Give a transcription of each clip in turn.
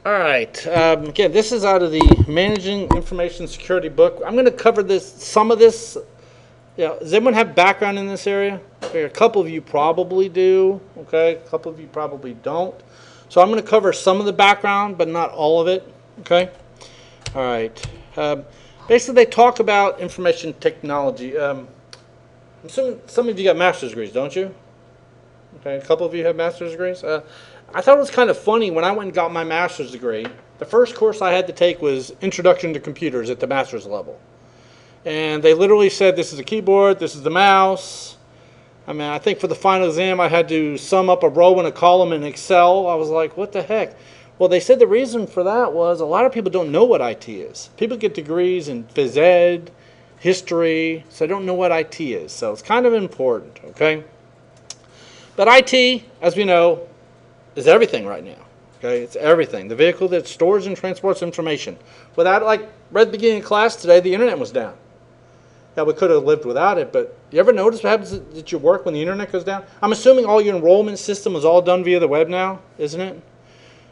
All right. Again, this is out of the Managing Information Security book. I'm going to cover some of this. Does anyone have background in this area? Okay, a couple of you probably do. Okay, a couple of you probably don't. So I'm going to cover some of the background, but not all of it. Okay. All right. Basically, they talk about information technology. I'm assuming some of you got master's degrees, don't you? Okay, a couple of you have master's degrees. I thought it was kind of funny when I went and got my master's degree. The first course I had to take was Introduction to Computers at the master's level. And they literally said, this is a keyboard, this is the mouse. I mean, I think for the final exam I had to sum up a row and a column in Excel. I was like, what the heck? Well, they said the reason for that was a lot of people don't know what IT is. People get degrees in phys ed, history, so they don't know what IT is. So it's kind of important, okay? But IT, as we know, is everything right now. Okay, it's everything. The vehicle that stores and transports information. Without, like, right at the beginning of class today, the internet was down. Yeah, we could have lived without it, but you ever notice what happens at your work when the internet goes down? I'm assuming all your enrollment system is all done via the web now, isn't it?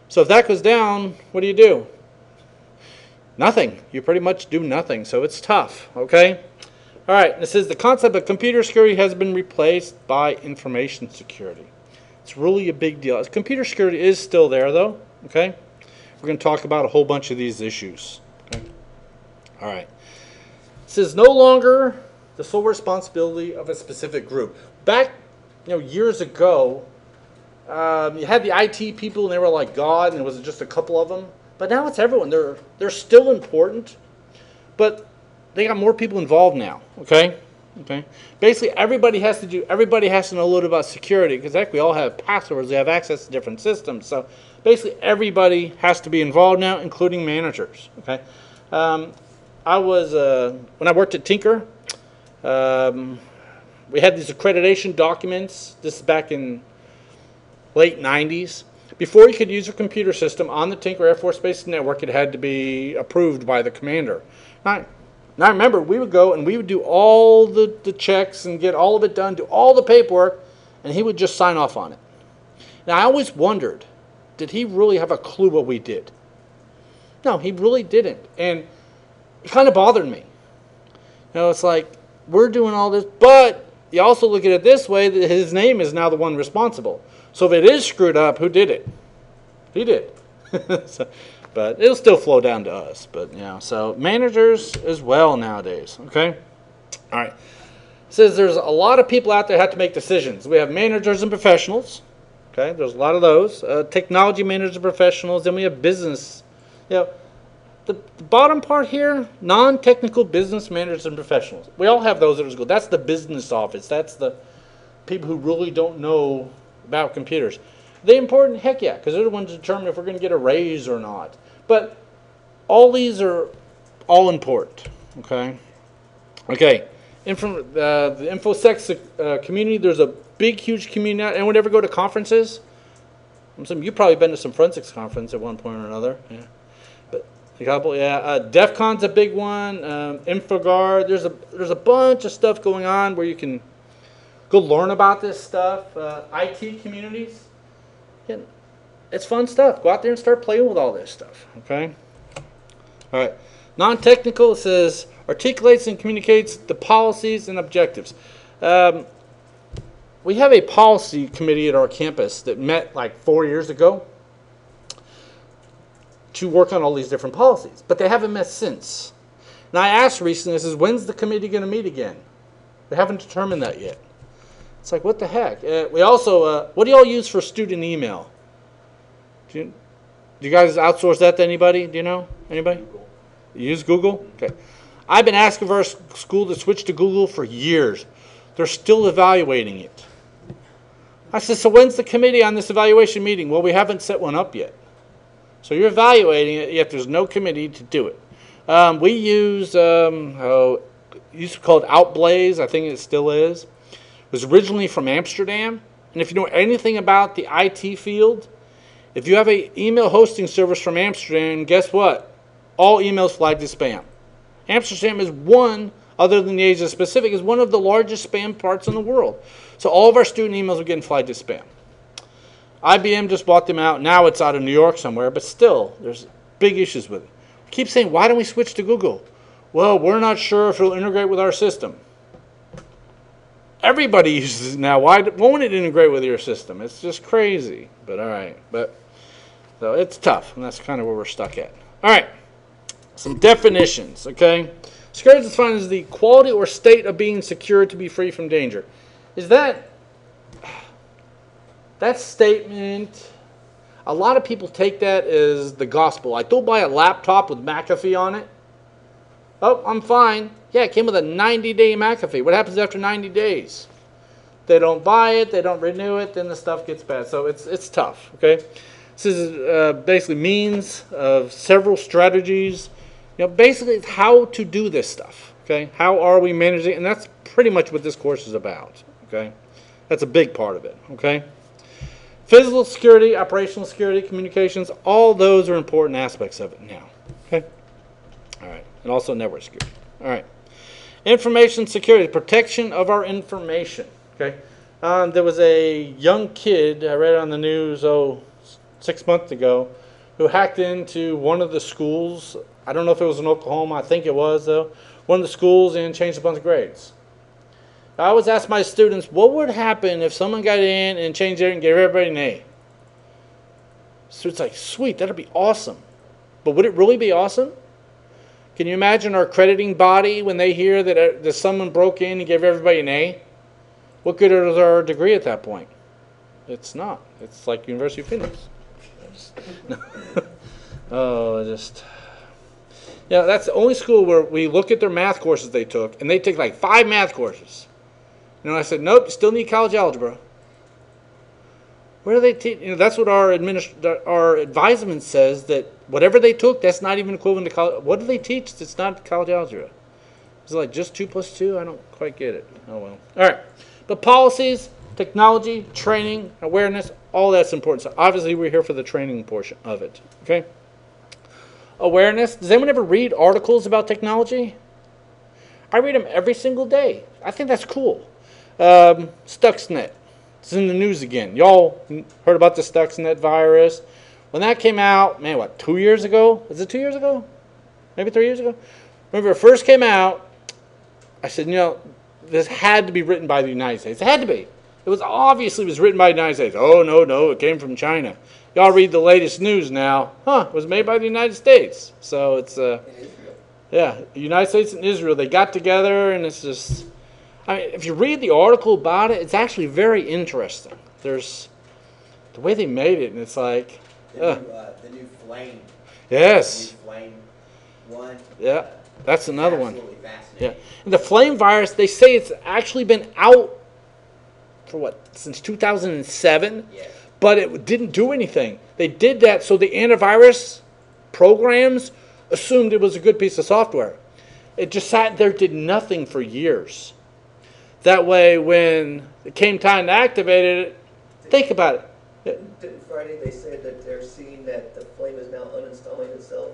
So if that goes down, what do? Nothing. You pretty much do nothing, so it's tough, okay? All right, it says the concept of computer security has been replaced by information security. It's really a big deal. Computer security is still there, though. Okay, we're going to talk about a whole bunch of these issues. Okay, all right. It says no longer the sole responsibility of a specific group. Back, years ago, you had the IT people, and they were like God, and it was just a couple of them. But now it's everyone. They're still important, but they got more people involved now. Okay. Okay. Basically, everybody has to know a little about security because heck, we all have passwords. We have access to different systems. So basically, everybody has to be involved now, including managers. Okay. I was when I worked at Tinker. We had these accreditation documents. This is back in late '90s. Before you could use a computer system on the Tinker Air Force Base Network, it had to be approved by the commander. Now I remember we would go and we would do all the checks and get all of it done, do all the paperwork, and he would just sign off on it. Now I always wondered, did he really have a clue what we did? No, he really didn't. And it kind of bothered me. It's like, we're doing all this, but you also look at it this way, that his name is now the one responsible. So if it is screwed up, who did it? He did. But it'll still flow down to us. But so managers as well nowadays. Okay, all right. It says there's a lot of people out there that have to make decisions. We have managers and professionals. Okay, there's a lot of those. Technology managers and professionals. Then we have business. The bottom part here, non-technical business managers and professionals. We all have those at school. That's the business office. That's the people who really don't know about computers. They important? Heck yeah, because they're the ones that determine if we're going to get a raise or not. But all these are all important. Okay. Okay. The InfoSec community. There's a big, huge community. Anyone ever go to conferences? You've probably been to some forensics conference at one point or another. Yeah. But a couple. Yeah. DEF CON's a big one. InfoGuard. There's a bunch of stuff going on where you can go learn about this stuff. IT communities. It's fun stuff. Go out there and start playing with all this stuff. Okay? All right. Non-technical, it says, articulates and communicates the policies and objectives. We have a policy committee at our campus that met like 4 years ago to work on all these different policies. But they haven't met since. And I asked recently, I says, when's the committee going to meet again? We haven't determined that yet. It's like, what the heck? We also, what do y'all use for student email? Do you guys outsource that to anybody? Do you know? Anybody? Google. You use Google? Okay. I've been asking for our school to switch to Google for years. They're still evaluating it. I said, so when's the committee on this evaluation meeting? Well, we haven't set one up yet. So you're evaluating it, yet there's no committee to do it. We use, it used to be called Outblaze. I think it still is. It was originally from Amsterdam. And if you know anything about the IT field, if you have an email hosting service from Amsterdam, guess what? All emails flag to spam. Amsterdam is one, other than the Asia Pacific, is one of the largest spam parts in the world. So all of our student emails are getting flagged to spam. IBM just bought them out. Now it's out of New York somewhere, but still, there's big issues with it. We keep saying, why don't we switch to Google? Well, we're not sure if it'll integrate with our system. Everybody uses it now. Why won't it integrate with your system? It's just crazy. But all right. So it's tough, and that's kind of where we're stuck at. All right. Some definitions, okay? Security is defined as the quality or state of being secure to be free from danger. Is that statement, a lot of people take that as the gospel. I don't buy a laptop with McAfee on it. Oh, I'm fine. Yeah, it came with a 90-day McAfee. What happens after 90 days? They don't buy it, they don't renew it, then the stuff gets bad. So it's tough, okay? This is basically means of several strategies. Basically it's how to do this stuff, okay? How are we managing it? And that's pretty much what this course is about, okay? That's a big part of it, okay? Physical security, operational security, communications, all those are important aspects of it now, okay? All right, and also network security. All right. Information security, protection of our information. Okay. There was a young kid, I read on the news 6 months ago, who hacked into one of the schools. I don't know if it was in Oklahoma. I think it was, though. One of the schools, and changed a bunch of grades. I always ask my students, what would happen if someone got in and changed it and gave everybody an A? So it's like, sweet, that'd be awesome. But would it really be awesome? Can you imagine our accrediting body when they hear that someone broke in and gave everybody an A? What good is our degree at that point? It's not. It's like University of Phoenix. Yeah, that's the only school where we look at their math courses they took, and they take like 5 math courses. I said, nope, you still need college algebra. Where do they teach? That's what our advisement says, that whatever they took, that's not even equivalent to college. What do they teach that's not college algebra? Is it like just 2 plus 2? I don't quite get it. Oh, well. All right. But policies, technology, training, awareness, all that's important. So obviously we're here for the training portion of it. Okay? Awareness. Does anyone ever read articles about technology? I read them every single day. I think that's cool. Stuxnet. It's in the news again. Y'all heard about the Stuxnet virus. When that came out, man, what, 2 years ago? Is it 2 years ago? Maybe 3 years ago? Remember, it first came out, I said, this had to be written by the United States. It had to be. It was written by the United States. Oh, no, it came from China. Y'all read the latest news now. It was made by the United States. So it's, the United States and Israel, they got together, and it's just, if you read the article about it, it's actually very interesting. There's the way they made it, and it's like, the new flame. Yes. The new flame one. Yeah, that's another one. Absolutely fascinating. Yeah, and the flame virus, they say it's actually been out for since 2007. Yes. But it didn't do anything. They did that so the antivirus programs assumed it was a good piece of software. It just sat there, did nothing for years. That way, when it came time to activate it, think about it. Didn't Friday they said that they're seeing that the flame is now uninstalling itself?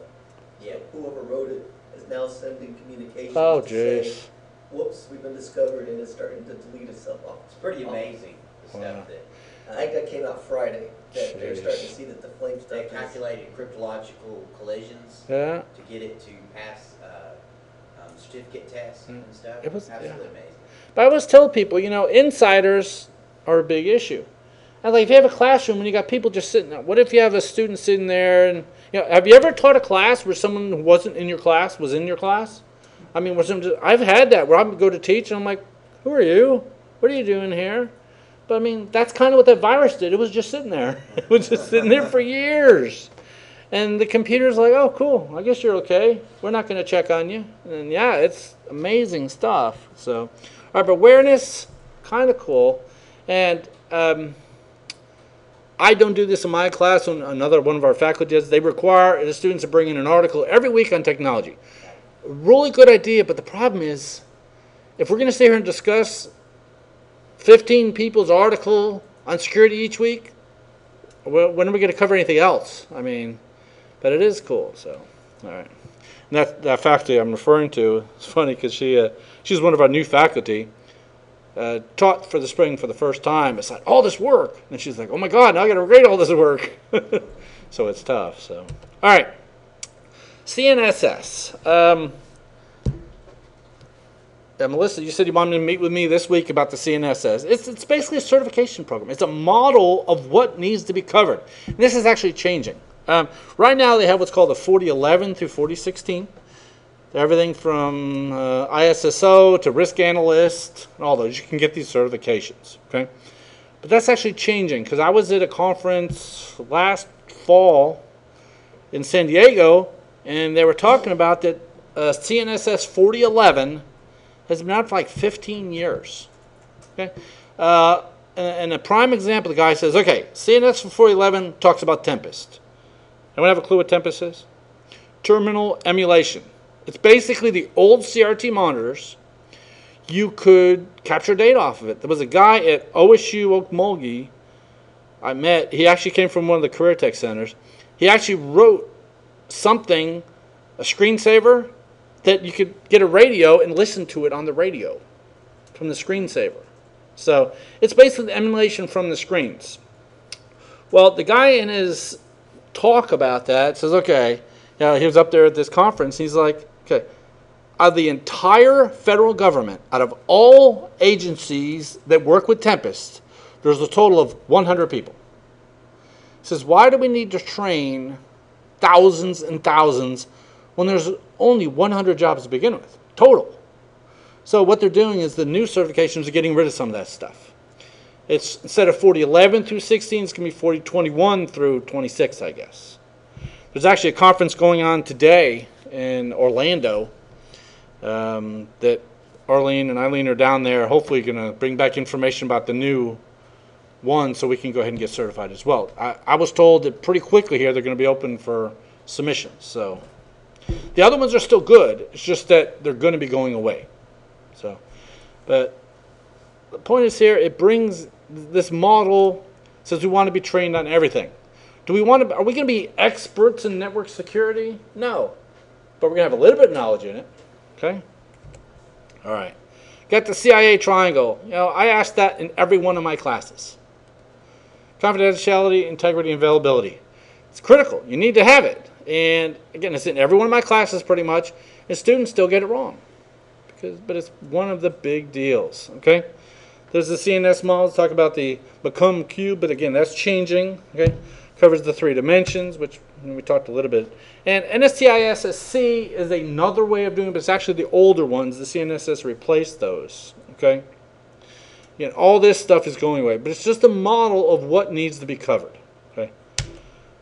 Yeah. Whoever wrote it is now sending communications Oh, to say, jeez. whoops, we've been discovered, and it's starting to delete itself off. It's pretty amazing, the Wow. stuff that I think that came out Friday, that they're Jeez. starting to see that the flame they stuff is... calculated cryptological collisions Yeah. to get it to pass certificate tests and stuff. It was- absolutely yeah. amazing. But I always tell people, insiders are a big issue. And if you have a classroom and you got people just sitting there, what if you have a student sitting there and, have you ever taught a class where someone who wasn't in your class was in your class? I've had that where I would go to teach and I'm like, who are you? What are you doing here? But that's kind of what that virus did. It was just sitting there. It was just sitting there for years. And the computer's like, oh, cool. I guess you're okay. We're not going to check on you. And yeah, it's amazing stuff. So, all right, but awareness, kind of cool. And I don't do this in my class. Another one of our faculty does. They require the students to bring in an article every week on technology. Really good idea, but the problem is, if we're going to stay here and discuss 15 people's article on security each week, when are we going to cover anything else? But it is cool. So, all right. And that faculty I'm referring to, it's funny because she's one of our new faculty. taught for the spring for the first time. It's like, all this work. And she's like, oh my God, now I got to grade all this work. So it's tough. So, all right. CNSS. Melissa, you said you wanted to meet with me this week about the CNSS. It's basically a certification program. It's a model of what needs to be covered. And this is actually changing. Right now they have what's called the 4011 through 4016. Everything from ISSO to risk analyst and all those. You can get these certifications. Okay, but that's actually changing because I was at a conference last fall in San Diego, and they were talking about that CNSS 4011 has been out for like 15 years. Okay, and a prime example, the guy says, okay, CNSS for 4011 talks about Tempest. Anyone have a clue what Tempest is? Terminal emulation. It's basically the old CRT monitors. You could capture data off of it. There was a guy at OSU Okmulgee I met. He actually came from one of the career tech centers. He actually wrote something, a screensaver, that you could get a radio and listen to it on the radio from the screensaver. So it's basically the emulation from the screens. Well, the guy in his talk about that says, okay, you know, he was up there at this conference. He's like, okay, out of the entire federal government, out of all agencies that work with Tempest, there's a total of 100 people. He says, why do we need to train thousands and thousands when there's only 100 jobs to begin with, total? So what they're doing is the new certifications are getting rid of some of that stuff. It's instead of 4011 through 16, it's going to be 4021 through 26, I guess. There's actually a conference going on today in Orlando that Arlene and Eileen are down there, hopefully going to bring back information about the new one so we can go ahead and get certified as well. I was told that pretty quickly here they're going to be open for submissions. So the other ones are still good. It's just that they're going to be going away. So, but the point is here, it brings this model, says we want to be trained on everything. Do we want to, are we going to be experts in network security? No. But we're going to have a little bit of knowledge in it. Okay? All right. Got the CIA triangle. You know, I asked that in every one of my classes. Confidentiality, integrity, and availability. It's critical. You need to have it. And again, it's in every one of my classes pretty much, and students still get it wrong. But it's one of the big deals. Okay? There's the CNS models, talk about the become cube, but again, that's changing. Okay? Covers the 3 dimensions, which we talked a little bit. And NSTISSC is another way of doing it, but it's actually the older ones. The CNSS replaced those. Okay? Again, all this stuff is going away, but it's just a model of what needs to be covered. Okay?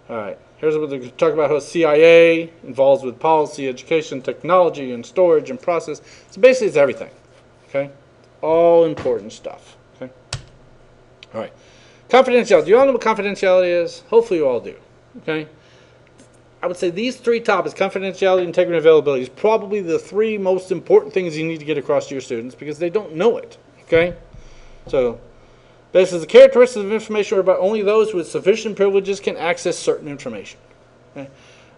All right. Here's what they're talking about how CIA involves with policy, education, technology, and storage and process. So basically, it's everything. Okay? All important stuff. Okay? All right. Confidentiality. Do you all know what confidentiality is? Hopefully you all do. Okay? I would say these 3 topics, confidentiality, integrity, and availability, is probably the 3 most important things you need to get across to your students because they don't know it. Okay? So, this is the characteristics of information whereby only those with sufficient privileges can access certain information. Okay?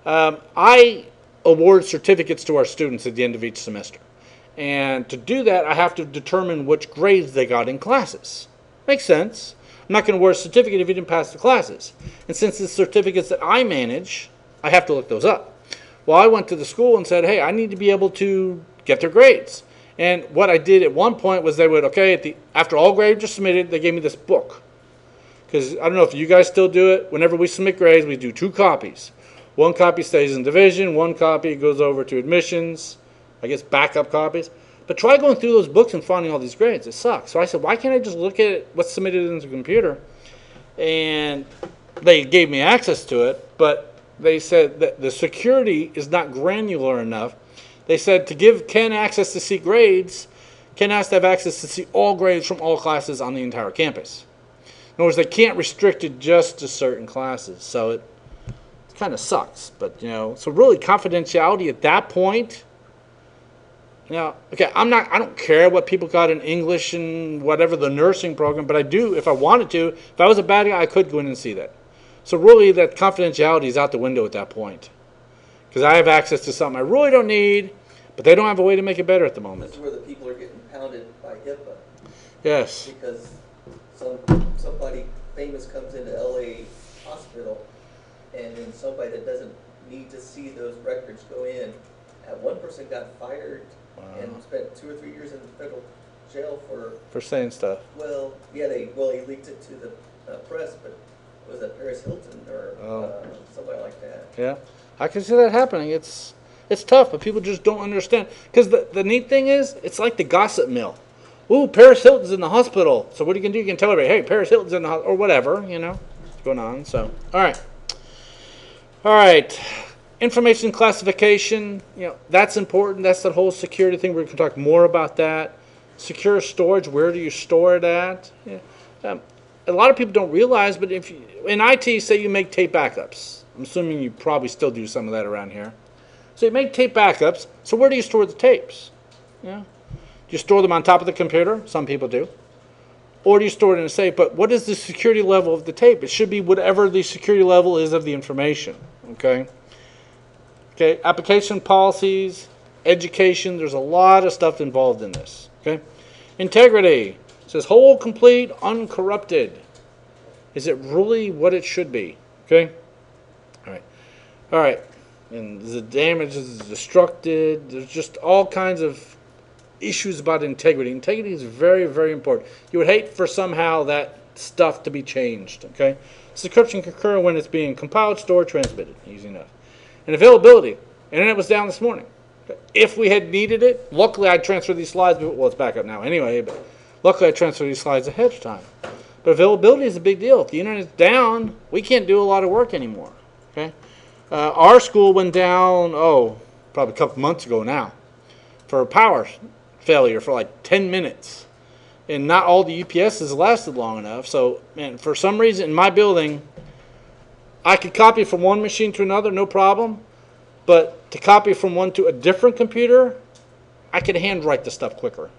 I award certificates to our students at the end of each semester. And to do that, I have to determine which grades they got in classes. Makes sense. I'm not going to award a certificate if you didn't pass the classes. And since it's certificates that I manage, I have to look those up. Well, I went to the school and said, hey, I need to be able to get their grades. And what I did at one point was they would, okay, after all grades are submitted, they gave me this book. Because I don't know if you guys still do it. Whenever we submit grades, we do 2 copies. 1 copy stays in division, 1 copy goes over to admissions, I guess backup copies. But try going through those books and finding all these grades. It sucks. So I said, why can't I just look at what's submitted into the computer? And they gave me access to it, but they said that the security is not granular enough. They said to give Ken access to see grades, Ken has to have access to see all grades from all classes on the entire campus. In other words, they can't restrict it just to certain classes. So it kind of sucks. But, you know, so really confidentiality at that point, you know, okay, I don't care what people got in English and whatever the nursing program, but I do, if I wanted to, if I was a bad guy, I could go in and see that. So really that confidentiality is out the window at that point. Because I have access to something I really don't need, but they don't have a way to make it better at the moment. This is where the people are getting pounded by HIPAA. Yes. Because somebody famous comes into LA hospital, and then somebody that doesn't need to see those records go in. One person got fired and spent 2 or 3 years in federal jail For saying stuff. well, yeah, he leaked it to the press, but was it Paris Hilton or somebody like that? Yeah, I can see that happening. It's tough, but people just don't understand. Because the neat thing is, it's like the gossip mill. Ooh, Paris Hilton's in the hospital. So what are you going to do? You can tell everybody, hey, Paris Hilton's in the hospital, or whatever, what's going on. So, all right. Information classification, that's important. That's the whole security thing. We're going to talk more about that. Secure storage, where do you store it at? Yeah. A lot of people don't realize, but if you, in IT, say you make tape backups. I'm assuming you probably still do some of that around here. So you make tape backups. So where do you store the tapes? Do you store them on top of the computer? Some people do. Or do you store it in a safe? But what is the security level of the tape? It should be whatever the security level is of the information. Okay. Application policies, education. There's a lot of stuff involved in this. Okay. Integrity. It says whole, complete, uncorrupted. Is it really what it should be? Okay. All right. And the damage is destructed. There's just all kinds of issues about integrity. Integrity is very, very important. You would hate for somehow that stuff to be changed. Okay. Encryption can occur when it's being compiled, stored, transmitted. Easy enough. And availability. Internet was down this morning. If we had needed it, luckily I transferred these slides. Well, it's back up now anyway, but luckily I transferred these slides ahead of time. But availability is a big deal. If the internet's down, we can't do a lot of work anymore. Okay. Our school went down, probably a couple months ago now, for a power failure for like 10 minutes. And not all the UPSs lasted long enough. So, man, for some reason in my building, I could copy from one machine to another, no problem. But to copy from one to a different computer, I could handwrite the stuff quicker.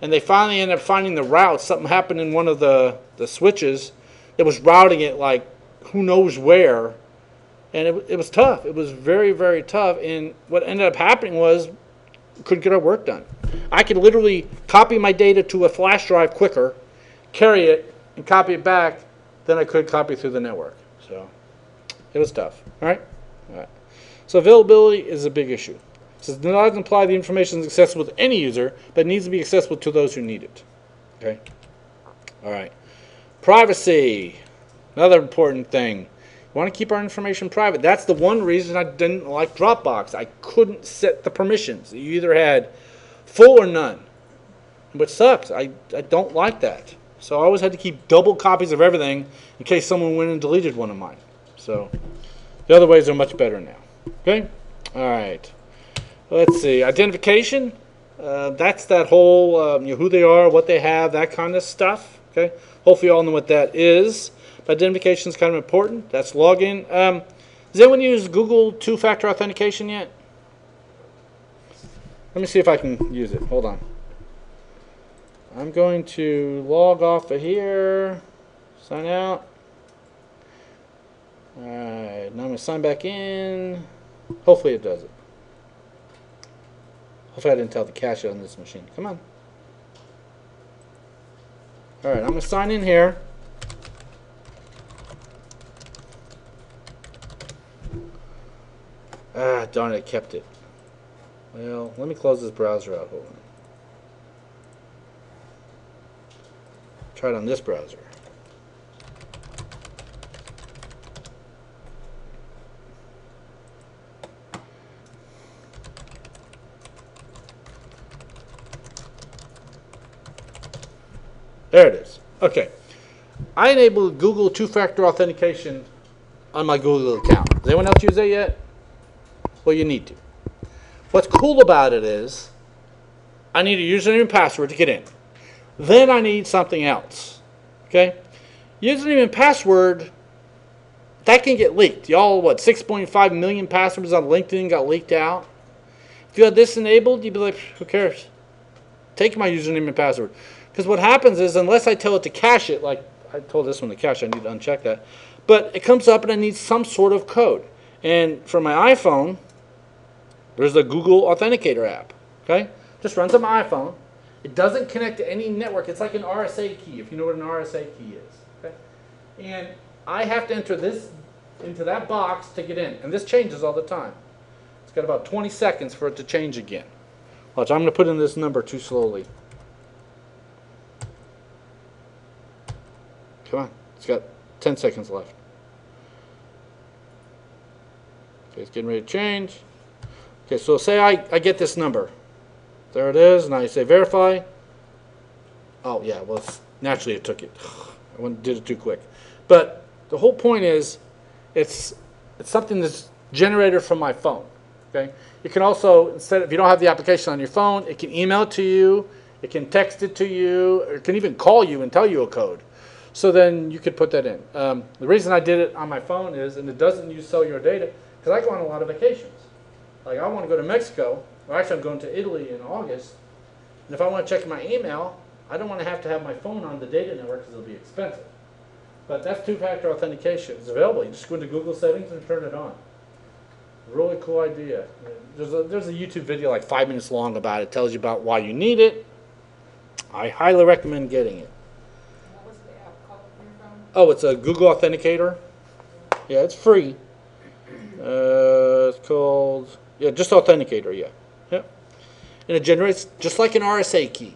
And they finally ended up finding the route. Something happened in one of the switches that was routing it like who knows where. And it was tough. It was very, very tough. And what ended up happening was we couldn't get our work done. I could literally copy my data to a flash drive quicker, carry it, and copy it back than I could copy through the network. So it was tough. All right? So availability is a big issue. It says, does not imply the information is accessible to any user, but it needs to be accessible to those who need it. Okay? All right. Privacy. Another important thing. We want to keep our information private. That's the one reason I didn't like Dropbox. I couldn't set the permissions. You either had full or none, which sucks. I don't like that. So I always had to keep double copies of everything in case someone went and deleted one of mine. So the other ways are much better now. Okay? All right. Let's see. Identification. That's that whole who they are, what they have, that kind of stuff. Okay? Hopefully you all know what that is. But identification is kind of important. That's login. Does anyone use Google two-factor authentication yet? Let me see if I can use it. Hold on. I'm going to log off of here. Sign out. Alright, now I'm going to sign back in. Hopefully it does it. Hopefully I didn't tell the cache on this machine. Come on. Alright, I'm going to sign in here. Ah, darn it, I kept it. Well, let me close this browser out. Hold on. Try it on this browser. There it is. Okay. I enabled Google two-factor authentication on my Google account. Does anyone else use that yet? Well, you need to. What's cool about it is I need a username and password to get in. Then I need something else. Okay? Username and password, that can get leaked. Y'all, 6.5 million passwords on LinkedIn got leaked out? If you had this enabled, you'd be like, who cares? Take my username and password. Because what happens is, unless I tell it to cache it, like I told this one to cache, I need to uncheck that. But it comes up and I need some sort of code. And for my iPhone, there's a Google Authenticator app. Okay? Just runs on my iPhone. It doesn't connect to any network. It's like an RSA key, if you know what an RSA key is. Okay? And I have to enter this into that box to get in. And this changes all the time. It's got about 20 seconds for it to change again. Watch, I'm going to put in this number too slowly. Come on. It's got 10 seconds left. Okay, it's getting ready to change. Okay, so say I get this number. There it is, and I say verify. Oh, yeah, well, naturally it took it. I did it too quick. But the whole point is, it's something that's generated from my phone. Okay? You can also, instead, if you don't have the application on your phone, it can email it to you, it can text it to you, or it can even call you and tell you a code. So then you could put that in. The reason I did it on my phone is, and it doesn't use cellular data, because I go on a lot of vacations. Like I want to go to Mexico, or actually I'm going to Italy in August, and if I want to check my email, I don't want to have my phone on the data network because it'll be expensive. But that's two-factor authentication. It's available. You just go into Google settings and turn it on. Really cool idea. There's a YouTube video like 5 minutes long about it. It tells you about why you need it. I highly recommend getting it. What was the app called on your phone? Oh, it's a Google Authenticator. Yeah, it's free. It's called, yeah, just Authenticator, yeah. Yep. And it generates just like an RSA key.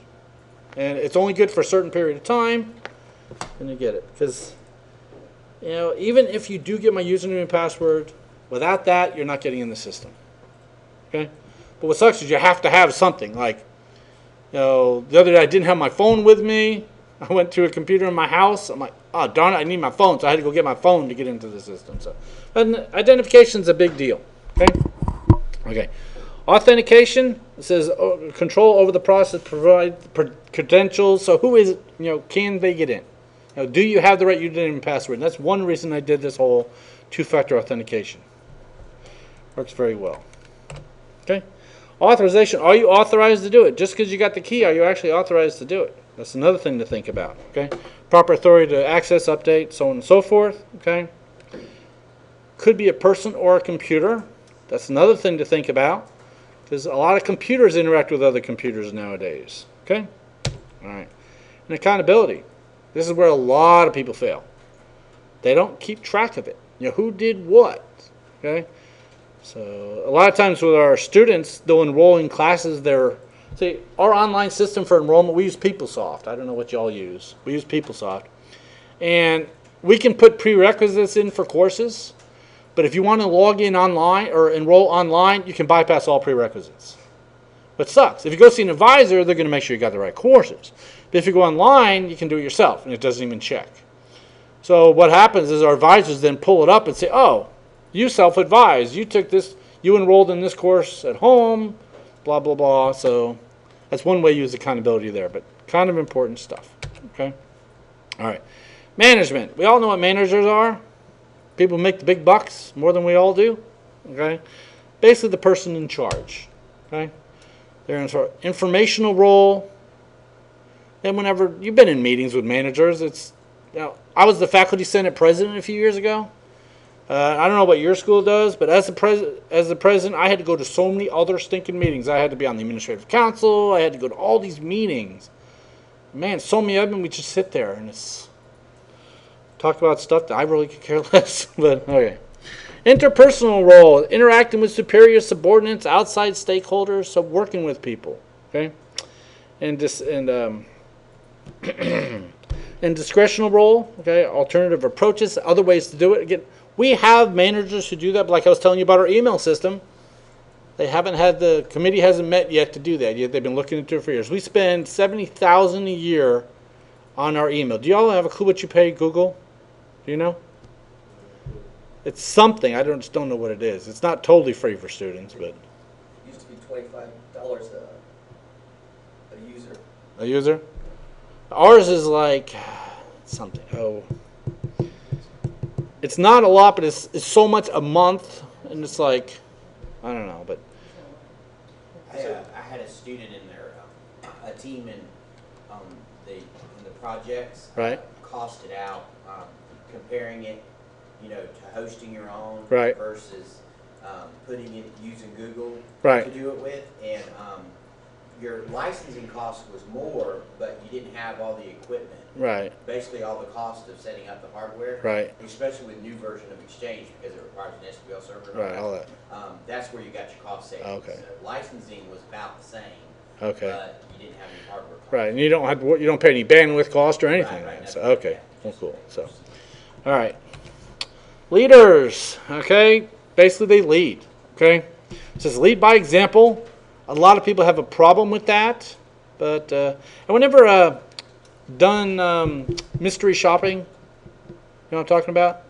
And it's only good for a certain period of time, and you get it. Because, you know, even if you do get my username and password, without that, you're not getting in the system. Okay? But what sucks is you have to have something. Like, you know, the other day I didn't have my phone with me. I went to a computer in my house. I'm like, oh, darn it, I need my phone. So I had to go get my phone to get into the system. So identification is a big deal. Okay? Okay. Authentication, it says control over the process, provide credentials. So who is, you know, can they get in? You know, do you have the right username and password? And that's one reason I did this whole two-factor authentication. Works very well. Okay. Authorization, are you authorized to do it? Just because you got the key, are you actually authorized to do it? That's another thing to think about. Okay. Proper authority to access, update, so on and so forth. Okay. Could be a person or a computer. That's another thing to think about, because a lot of computers interact with other computers nowadays. Okay? All right. And accountability. This is where a lot of people fail. They don't keep track of it. You know, who did what? Okay? So a lot of times with our students, they'll enroll in classes. See, our online system for enrollment, we use PeopleSoft. I don't know what y'all use. We use PeopleSoft. And we can put prerequisites in for courses. But if you want to log in online or enroll online, you can bypass all prerequisites. But it sucks. If you go see an advisor, they're going to make sure you got the right courses. But if you go online, you can do it yourself, and it doesn't even check. So what happens is our advisors then pull it up and say, oh, you self-advised. You took this, you enrolled in this course at home, blah, blah, blah. So that's one way to use accountability there, but kind of important stuff. Okay? All right. Management. We all know what managers are. People make the big bucks more than we all do. Okay? Basically the person in charge. Okay? They're in sort of informational role. And whenever you've been in meetings with managers, it's, you know, I was the faculty senate president a few years ago. I don't know what your school does, but as the president, I had to go to so many other stinking meetings. I had to be on the administrative council. I had to go to all these meetings. Man, so many of them, we just sit there and it's talk about stuff that I really could care less. But okay. Interpersonal role, interacting with superior subordinates, outside stakeholders, so working with people. Okay, and discretional role. Okay, alternative approaches, other ways to do it. Again, we have managers who do that. But like I was telling you about our email system, the committee hasn't met yet to do that. Yet they've been looking into it for years. We spend $70,000 a year on our email. Do y'all have a clue what you pay Google? Do you know? It's something. I just don't know what it is. It's not totally free for students, but It used to be $25 a user. a user. Ours is like something. Oh, it's not a lot, but it's so much a month, and it's like I don't know, but I had a student in there, a team in the projects. Right. Costed out, comparing it, you know, to hosting your own Right. versus putting it using Google Right. to do it with, and your licensing cost was more, but you didn't have all the equipment. Right. Basically, all the cost of setting up the hardware. Right. Especially with new version of Exchange, because it requires an SQL server. Right. All that. That's where you got your cost savings. Okay. So licensing was about the same. Okay. But you didn't have any hardware cost. Right, and you don't pay any bandwidth cost or anything. Right, So, nothing like okay. that. Well, cool. So, all right. Leaders. Okay. Basically, they lead. Okay. It says lead by example. A lot of people have a problem with that, but and whenever done mystery shopping, you know what I'm talking about?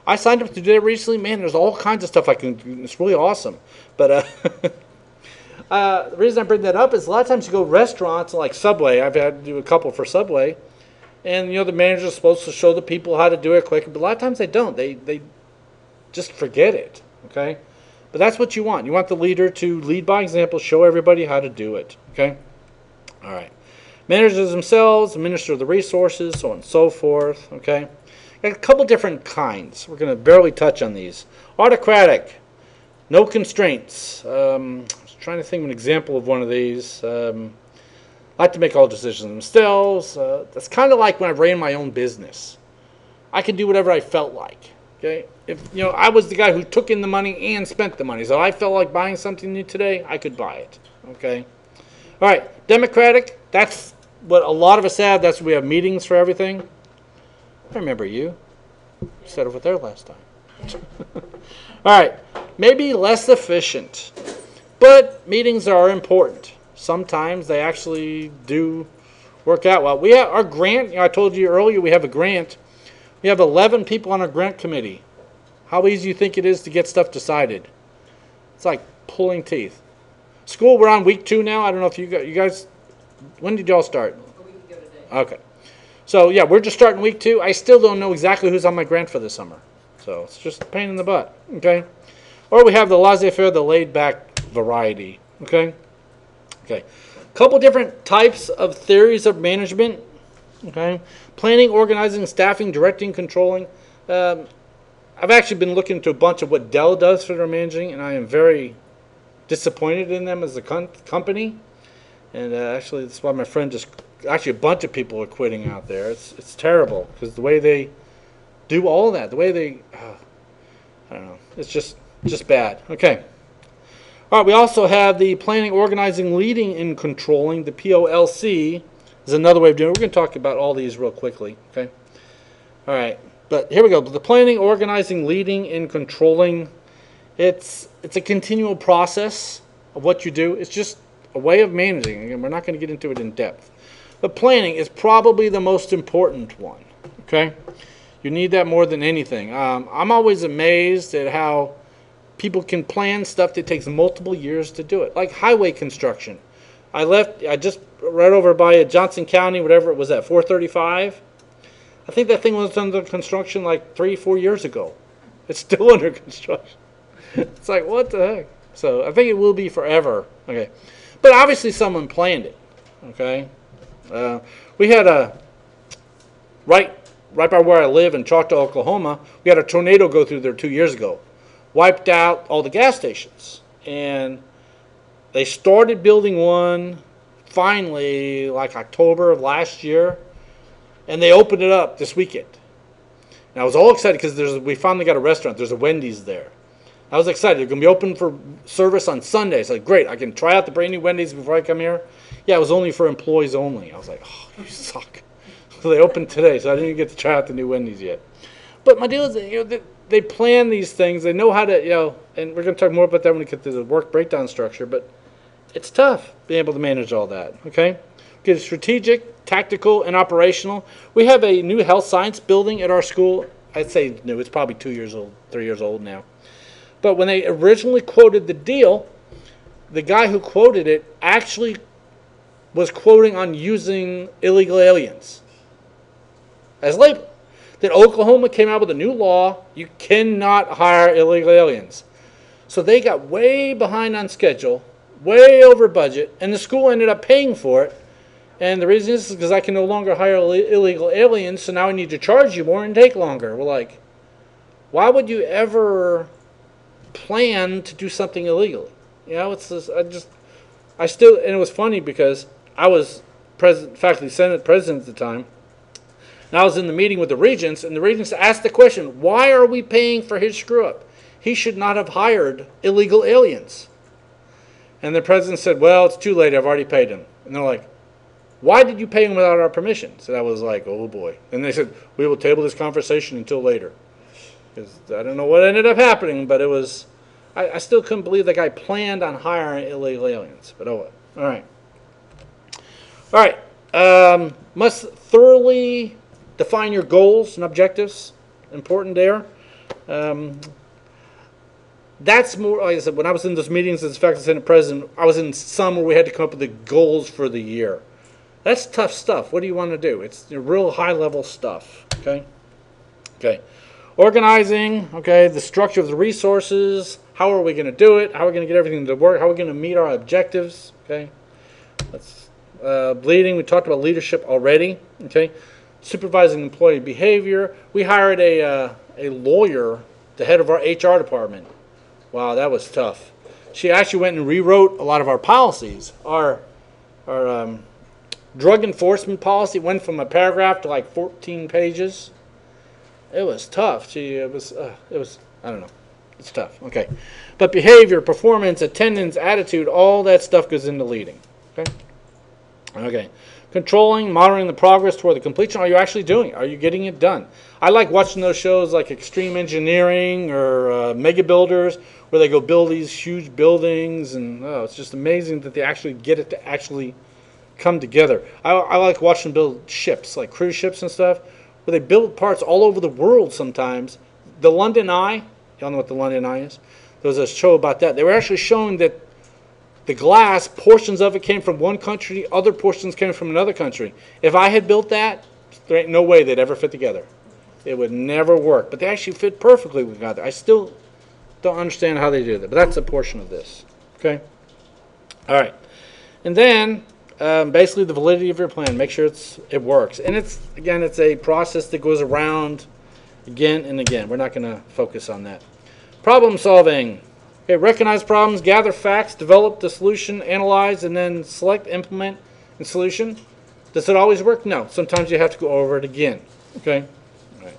I signed up to do that recently. Man, there's all kinds of stuff I can do. It's really awesome. But the reason I bring that up is a lot of times you go to restaurants like Subway. I've had to do a couple for Subway. And, the manager is supposed to show the people how to do it quick. But a lot of times they don't. They just forget it. Okay? But that's what you want. You want the leader to lead by example, show everybody how to do it. Okay? All right. Managers themselves, administer the resources, so on and so forth. Okay? Got a couple different kinds. We're going to barely touch on these. Autocratic. No constraints. I was trying to think of an example of one of these. Like to make all decisions themselves. That's kind of like when I ran my own business. I could do whatever I felt like. Okay, if I was the guy who took in the money and spent the money, so I felt like buying something new today, I could buy it. Okay, all right. Democratic. That's what a lot of us have. That's what we have meetings for everything. I remember you said over there last time. All right, maybe less efficient, but meetings are important. Sometimes they actually do work out well. We have our grant. I told you earlier we have a grant. We have 11 people on our grant committee. How easy do you think it is to get stuff decided? It's like pulling teeth. School, we're on week 2 now. I don't know if you guys, when did y'all start? A week ago today. Okay. So, yeah, we're just starting week 2. I still don't know exactly who's on my grant for this summer. So, it's just a pain in the butt. Okay. Or we have the laissez-faire, the laid-back variety. Okay. Okay. A couple different types of theories of management. Okay. Planning, organizing, staffing, directing, controlling. I've actually been looking into a bunch of what Dell does for their managing, and I am very disappointed in them as a company. And actually, that's why my friend actually a bunch of people are quitting out there. It's terrible because the way they do all that, the way they, I don't know, it's just bad. Okay. All right, we also have the planning, organizing, leading, and controlling. The POLC is another way of doing it. We're going to talk about all these real quickly. Okay. All right, but here we go. The planning, organizing, leading, and controlling. It's a continual process of what you do. It's just a way of managing. Again, we're not going to get into it in depth. But planning is probably the most important one. Okay, you need that more than anything. I'm always amazed at how people can plan stuff that takes multiple years to do it, like highway construction. I just right over by Johnson County, whatever it was at 435. I think that thing was under construction like 3-4 years ago. It's still under construction. It's like, what the heck? So I think it will be forever. Okay, but obviously someone planned it. Okay, we had right by where I live in Choctaw, Oklahoma. We had a tornado go through there 2 years ago, wiped out all the gas stations, and they started building one finally like October of last year, and they opened it up this weekend. And I was all excited because we finally got a restaurant. There's a Wendy's there. I was excited. They're going to be open for service on Sundays. Like, great, I can try out the brand new Wendy's before I come here. Yeah, it was only for employees only. I was like, oh, you suck. So they opened today, so I didn't even get to try out the new Wendy's yet. But my deal is, they plan these things. They know how to, and we're going to talk more about that when we get to the work breakdown structure, but it's tough being able to manage all that, okay? Okay, strategic, tactical, and operational. We have a new health science building at our school. I'd say new. It's probably 2 years old, 3 years old now. But when they originally quoted the deal, the guy who quoted it actually was quoting on using illegal aliens as labor. That Oklahoma came out with a new law, you cannot hire illegal aliens. So they got way behind on schedule, way over budget, and the school ended up paying for it. And the reason is because I can no longer hire illegal aliens, so now I need to charge you more and take longer. We're like, why would you ever plan to do something illegally? It's this, I still, and it was funny because I was faculty senate president at the time, and I was in the meeting with the regents, and the regents asked the question, why are we paying for his screw up? He should not have hired illegal aliens. And the president said, well, it's too late, I've already paid him. And they're like, why did you pay him without our permission? So that was like, oh boy. And they said, we will table this conversation until later. Because I don't know what ended up happening, but it was, I still couldn't believe the guy planned on hiring illegal aliens. But oh well. All right. All right. Must thoroughly define your goals and objectives. Important there. That's more, like I said, when I was in those meetings as faculty senate president, I was in some where we had to come up with the goals for the year. That's tough stuff. What do you want to do? It's real high-level stuff, okay? Okay. Organizing, okay, the structure of the resources. How are we going to do it? How are we going to get everything to work? How are we going to meet our objectives, okay? That's leading. We talked about leadership already, okay? Supervising employee behavior. We hired a lawyer, the head of our HR department. Wow, that was tough. She actually went and rewrote a lot of our policies. Our drug enforcement policy went from a paragraph to like 14 pages. It was tough. It was, I don't know. It's tough. Okay. But behavior, performance, attendance, attitude, all that stuff goes into leading. Okay. Okay. Controlling, monitoring the progress toward the completion. Are you actually doing it? Are you getting it done? I like watching those shows like Extreme Engineering or Mega Builders, where they go build these huge buildings, and it's just amazing that they actually get it to actually come together. I like watching them build ships, like cruise ships and stuff, where they build parts all over the world sometimes. The London Eye, y'all know what the London Eye is? There was a show about that. They were actually showing that the glass, portions of it came from one country, other portions came from another country. If I had built that, there ain't no way they'd ever fit together. It would never work. But they actually fit perfectly together. I still don't understand how they do that, but that's a portion of this. Okay? All right. And then, basically the validity of your plan. Make sure it works. And it's a process that goes around again and again. We're not going to focus on that. Problem solving. Okay, recognize problems, gather facts, develop the solution, analyze, and then select, implement, and solution. Does it always work? No. Sometimes you have to go over it again. Okay? All right.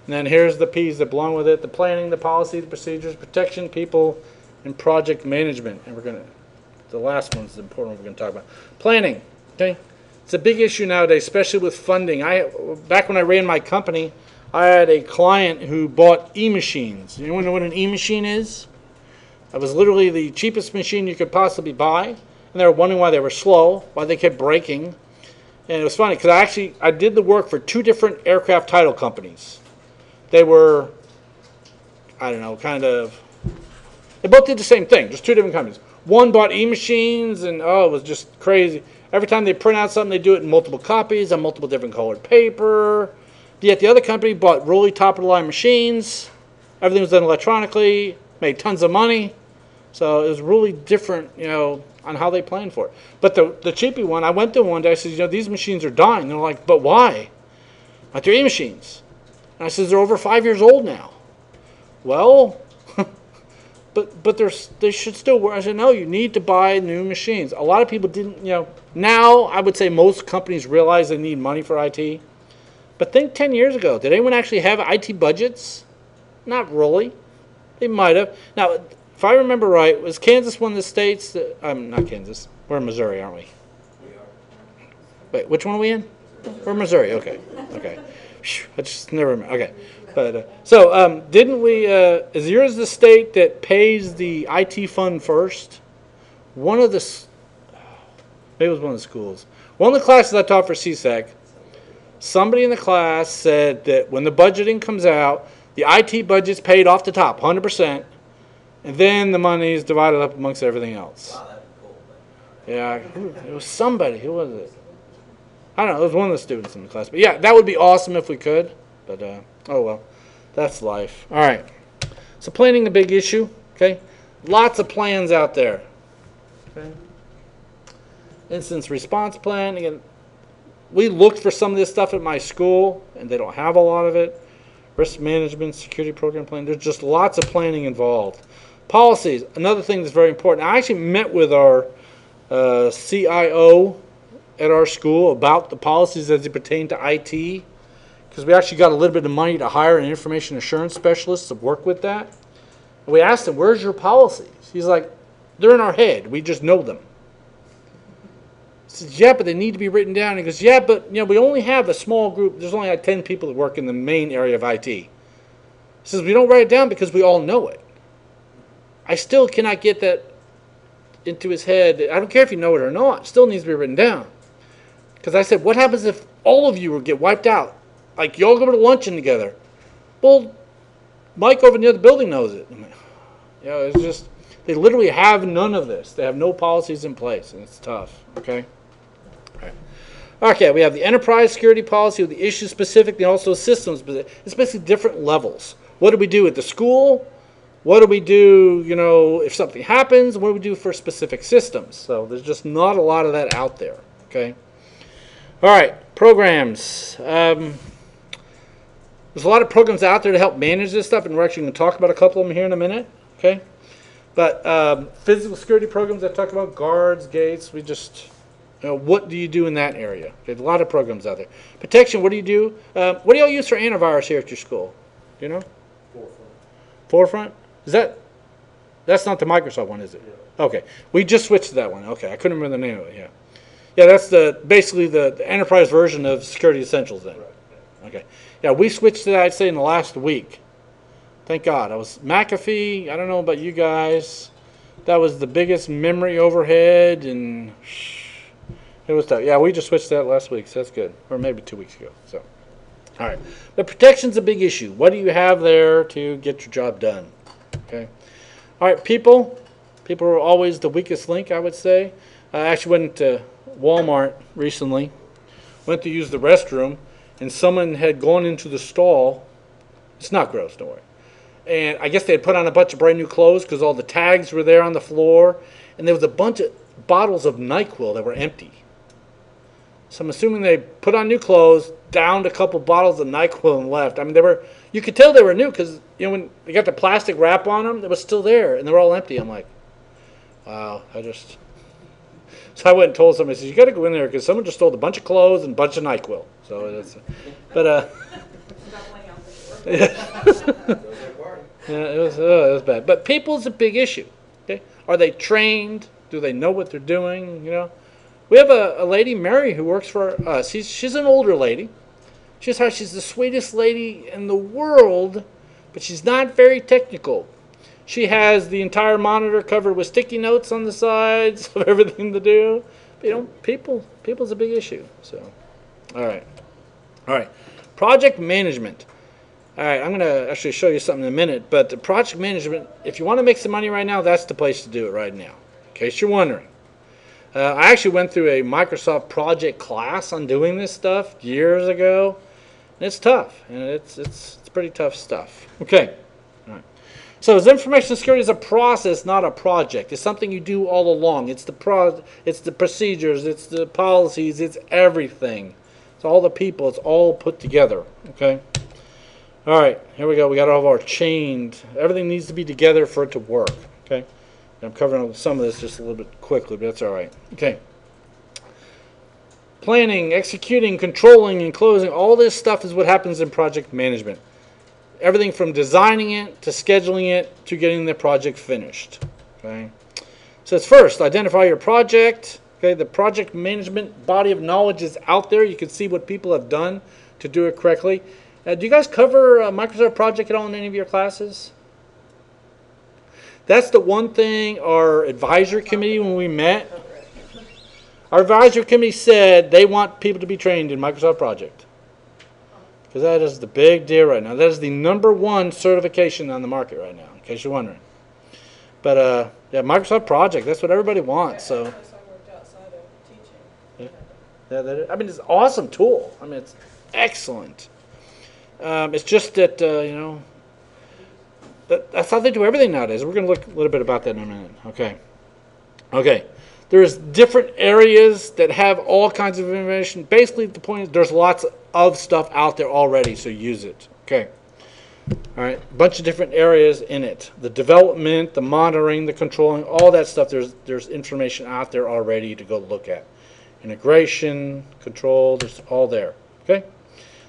And then here's the P's that belong with it. The planning, the policy, the procedures, protection, people, and project management. And the last one's the important one we're going to talk about. Planning. Okay? It's a big issue nowadays, especially with funding. Back when I ran my company, I had a client who bought e-machines. Anyone know what an e-machine is? It was literally the cheapest machine you could possibly buy, and they were wondering why they were slow, why they kept breaking. And it was funny because I did the work for 2 different aircraft title companies. They were, I don't know, they both did the same thing, just 2 different companies. One bought e-machines, and it was just crazy. Every time they print out something, they do it in multiple copies on multiple different colored paper. Yet the other company bought really top-of-the-line machines. Everything was done electronically, made tons of money. So it was really different, on how they planned for it. But the cheapy one, I went to one day, I said, these machines are dying. They're like, but why? Like, they're e-machines. And I said, they're over 5 years old now. Well, but they should still work. I said, no, you need to buy new machines. A lot of people didn't, now I would say most companies realize they need money for IT. But think 10 years ago, did anyone actually have IT budgets? Not really. They might have. Now, if I remember right, was Kansas one of the states that, not Kansas, we're in Missouri, aren't we? We are. Wait, which one are we in? We're Missouri, okay. I just never remember, okay. But, didn't we, is yours the state that pays the IT fund first? Maybe it was one of the schools. One of the classes I taught for CSEC, somebody in the class said that when the budgeting comes out, the IT budget's paid off the top, 100%, and then the money is divided up amongst everything else. Wow, that'd be cool. Yeah, it was somebody. Who was it? I don't know. It was one of the students in the class. But yeah, that would be awesome if we could. But, oh well, that's life. All right. So planning the big issue, okay? Lots of plans out there. Okay. Incident response plan. Again, we looked for some of this stuff at my school, and they don't have a lot of it. Risk management, security program plan. There's just lots of planning involved. Policies, another thing that's very important. I actually met with our CIO at our school about the policies as they pertain to IT, because we actually got a little bit of money to hire an information assurance specialist to work with that. And we asked him, where's your policies? He's like, they're in our head. We just know them. I said, yeah, but they need to be written down. He goes, yeah, but we only have a small group. There's only like 10 people that work in the main area of IT. He says, we don't write it down because we all know it. I still cannot get that into his head. I don't care if you know it or not. It still needs to be written down. Because I said, what happens if all of you would get wiped out? Like, you all go to luncheon together. Well, Mike over in the other building knows it. It's just, they literally have none of this. They have no policies in place, and it's tough, okay? All right. Okay, we have the enterprise security policy with the issue specific and also systems specific. It's basically different levels. What do we do at the school? What do we do, if something happens? What do we do for specific systems? So there's just not a lot of that out there, okay? All right, programs. There's a lot of programs out there to help manage this stuff, and we're actually going to talk about a couple of them here in a minute, okay? But physical security programs I talked about, guards, gates, we just, what do you do in that area? There's a lot of programs out there. Protection, what do you do? What do y'all use for antivirus here at your school? Do you know? Forefront? That's not the Microsoft one, is it? Yeah. Okay. We just switched to that one. Okay. I couldn't remember the name of it, yeah. Yeah, that's basically the enterprise version of Security Essentials then. Right. Okay. Yeah, we switched to that, I'd say, in the last week. Thank God. I was McAfee. I don't know about you guys. That was the biggest memory overhead, and it was tough. Yeah, we just switched to that last week, so that's good. Or maybe 2 weeks ago. So, all right. But protection's a big issue. What do you have there to get your job done? Okay. All right, people. People are always the weakest link, I would say. I actually went to Walmart recently, went to use the restroom, and someone had gone into the stall. It's not gross, don't worry. And I guess they had put on a bunch of brand new clothes because all the tags were there on the floor, and there was a bunch of bottles of NyQuil that were empty. So I'm assuming they put on new clothes, downed a couple bottles of NyQuil and left. I mean, you could tell they were new because when they got the plastic wrap on them, it was still there, and they were all empty. I'm like, wow, So I went and told somebody, I said, you got to go in there because someone just stole a bunch of clothes and a bunch of NyQuil. So that's, but yeah, it was bad. But people's a big issue. Okay, are they trained? Do they know what they're doing? We have a lady, Mary, who works for us. She's an older lady. She's the sweetest lady in the world, but she's not very technical. She has the entire monitor covered with sticky notes on the sides of everything to do. But, people's a big issue. So, all right. Project management. All right, I'm going to actually show you something in a minute. But the project management, if you want to make some money right now, that's the place to do it right now, in case you're wondering. I actually went through a Microsoft project class on doing this stuff years ago. And it's tough, and it's pretty tough stuff. Okay. So as information security is a process, not a project. It's something you do all along. It's the procedures, it's the policies, it's everything. It's all the people. It's all put together. Okay. All right. Here we go. We got all of our chained. Everything needs to be together for it to work. Okay. I'm covering some of this just a little bit quickly, but that's all right. Okay. Planning, executing, controlling, and closing. All this stuff is what happens in project management. Everything from designing it to scheduling it to getting the project finished. Okay. So it's first, identify your project. Okay. The project management body of knowledge is out there. You can see what people have done to do it correctly. Do you guys cover Microsoft Project at all in any of your classes? That's the one thing our advisory committee, when we met, our advisory committee said they want people to be trained in Microsoft Project. Because that is the big deal right now. That is the #1 certification on the market right now, in case you're wondering. But yeah, Microsoft Project, that's what everybody wants. So, I worked outside of teaching. yeah, I mean, it's an awesome tool. I mean, it's excellent. It's just that, that's how they do everything nowadays. We're going to look a little bit about that in a minute. Okay. There's different areas that have all kinds of information. Basically, the point is there's lots of stuff out there already, so use it. Okay. All right, a bunch of different areas in it. The development, the monitoring, the controlling, all that stuff, there's information out there already to go look at. Integration, control, there's all there, okay?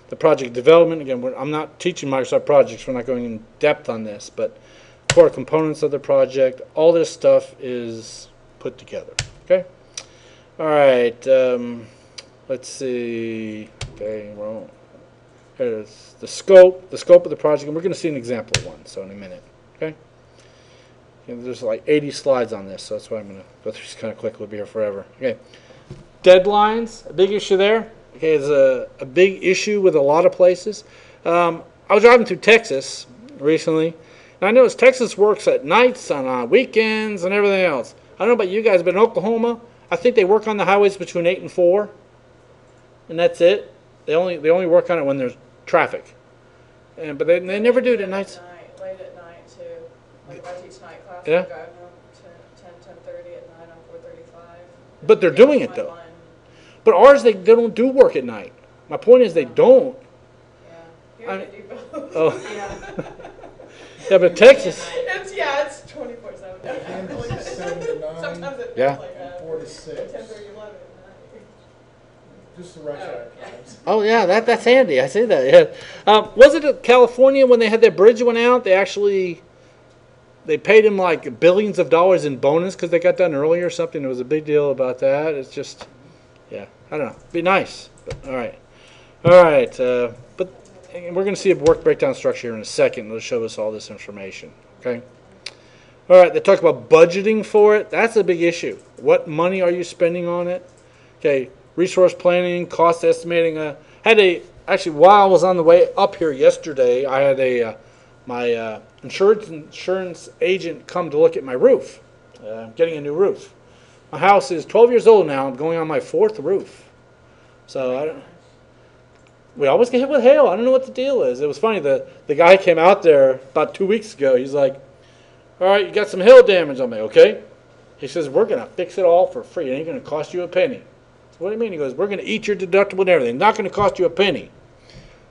The project development, again, I'm not teaching Microsoft projects, we're not going in depth on this, but core components of the project, all this stuff is put together, okay? All right, let's see, okay, well, here's the scope of the project, and we're going to see an example of one, so in a minute, okay? And there's like 80 slides on this, so that's why I'm going to go through this kind of quick. We'll be here forever. Okay, deadlines, a big issue there. Okay, it's a big issue with a lot of places. I was driving through Texas recently, and I noticed Texas works at nights, on weekends, and everything else. I don't know about you guys, but in Oklahoma, I think they work on the highways between 8 and 4, and that's it. They only work on it when there's traffic, but they never do it at nights. Late at night too. Like if I teach night class, Yeah. I go home 10:30 at night on 4:35. But they're doing it though. But ours, they don't do work at night. My point is they don't. Yeah. Here they do both. Oh. Yeah. Yeah, but Texas. It's 24/7. Kansas is 7 to 9, Sometimes it feels Yeah. like 4 to 6. 10:30, 11 at night. Just the rush hour times. Oh yeah, that's handy. I see that. Yeah. Was it in California when they had that bridge went out? They paid him like billions of dollars in bonus because they got done earlier or something. There was a big deal about that. It's just, yeah, I don't know. Be nice. But, all right. But we're going to see a work breakdown structure here in a second. It'll show us all this information. Okay. All right. They talk about budgeting for it. That's a big issue. What money are you spending on it? Okay. Resource planning, cost estimating. Actually, while I was on the way up here yesterday, I had my insurance agent come to look at my roof. I'm getting a new roof. My house is 12 years old now. I'm going on my 4th roof. So we always get hit with hail. I don't know what the deal is. It was funny. The guy came out there about 2 weeks ago. He's like, all right, you got some hail damage on me, okay? He says, we're going to fix it all for free. It ain't going to cost you a penny. What do you mean? He goes, we're going to eat your deductible and everything. Not going to cost you a penny.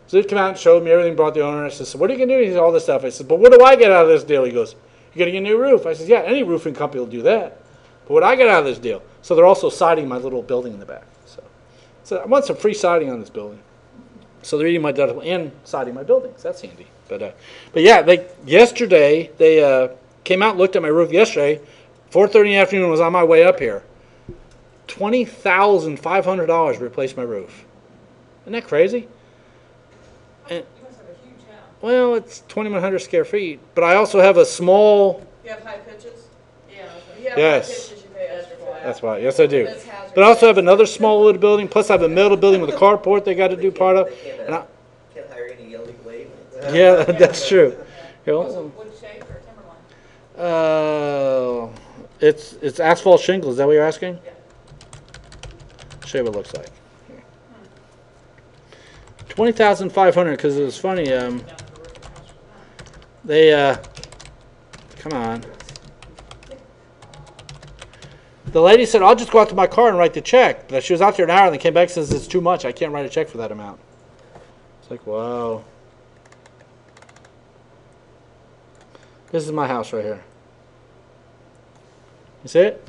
So he came out and showed me everything, brought the owner. I said, so what are you going to do? He said, all this stuff. I said, but what do I get out of this deal? He goes, you're getting a new roof. I said, yeah, any roofing company will do that. But what I get out of this deal? So they're also siding my little building in the back. So I want some free siding on this building. So they're eating my deductible and siding my buildings. That's handy. But yeah, yesterday, they came out and looked at my roof yesterday. 4:30 in the afternoon was on my way up here. $20,500 replaced my roof. Isn't that crazy? And, You must have a huge house. well, it's 2,100 square feet, but I also have a small. You have high pitches? Yeah. You have Yes. high pitches, you pay extra for that. That's why. Yes, I do. That's hazardous. But I also have another small little building. Plus, I have a metal building with a carport they got to do part of. They And I, can't hire any illegal labor. yeah, that's true. Here, Wood shake or timberline? it's asphalt shingles. Is that what you're asking? Yeah. Show you what it looks like. 20,500 because it was funny. They come on. The lady said, "I'll just go out to my car and write the check." But she was out there an hour and they came back and says it's too much. I can't write a check for that amount. It's like, wow. This is my house right here. You see it?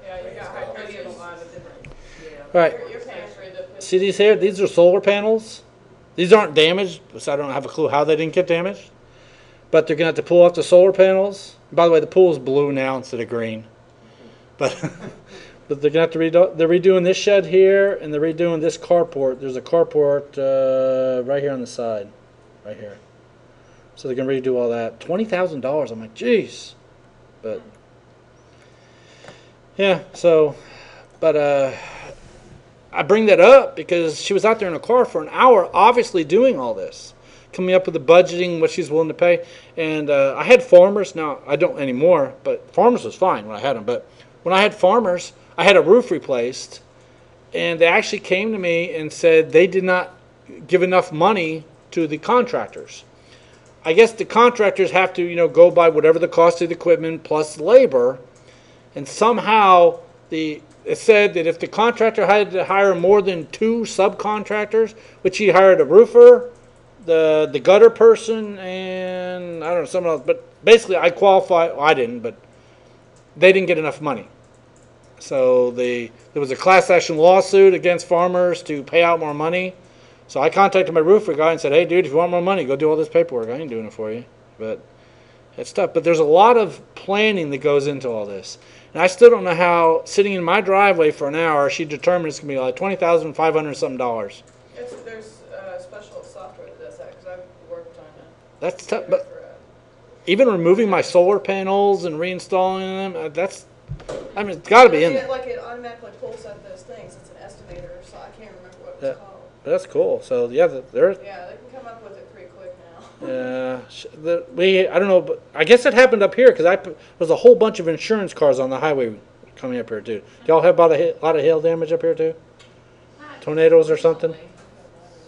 Yeah, you got high pitches. A lot of different. All right. You're paying for the pitches. See these here? These are solar panels. These aren't damaged, so I don't have a clue how they didn't get damaged. But they're going to have to pull off the solar panels. By the way, the pool is blue now instead of green. But but they're going to have to they're redoing this shed here, and they're redoing this carport. There's a carport right here on the side, right here. So they're going to redo all that. $20,000. I'm like, geez. But yeah, so, but I bring that up because she was out there in a car for an hour, obviously doing all this, coming up with the budgeting, what she's willing to pay. And I had farmers. Now I don't anymore, but farmers was fine when I had them. But when I had farmers, I had a roof replaced, and they actually came to me and said they did not give enough money to the contractors. I guess the contractors have to, go by whatever the cost of the equipment plus labor, and somehow it said that if the contractor had to hire more than 2 subcontractors, which he hired a roofer, the gutter person, and I don't know, someone else. But basically, I qualified. Well, I didn't, but they didn't get enough money. So there was a class action lawsuit against farmers to pay out more money. So I contacted my roofer guy and said, hey, dude, if you want more money, go do all this paperwork. I ain't doing it for you. But it's tough. But there's a lot of planning that goes into all this. And I still don't know how, sitting in my driveway for an hour, she determined it's going to be like $20,500 something dollars. There's special software that does that, because I've worked on it. That's tough. But even removing my solar panels and reinstalling them, it's got to be in there. Like it automatically pulls up those things. It's an estimator, so I can't remember what it's called. But that's cool. So yeah, they're. Yeah, they can come up with it pretty quick now. Yeah, I don't know, but I guess it happened up here because there's a whole bunch of insurance cars on the highway coming up here too. Y'all have about a lot of hail damage up here too? Tornadoes or something?